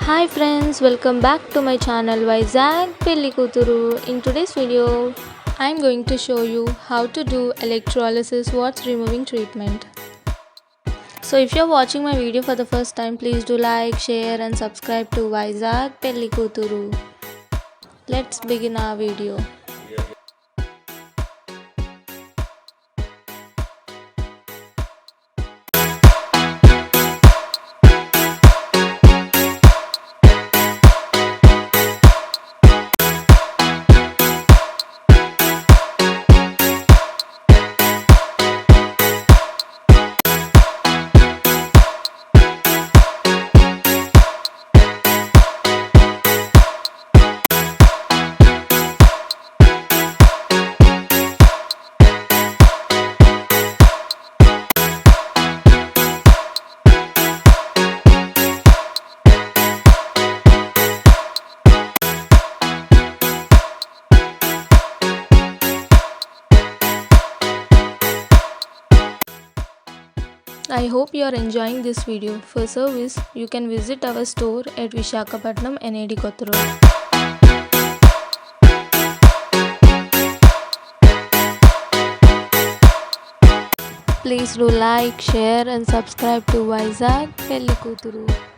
Hi friends, welcome back to my channel Vizag Pellikuthuru. In today's video, I am going to show you how to do electrolysis wart removing treatment. So if you are watching my video for the first time, please do like, share and subscribe to Vizag Pellikuthuru. Let's begin our video. I hope you are enjoying this video. For service, you can visit our store at Visakhapatnam, Kotha. Please do like, share and subscribe to Vizag Pellikuthuru.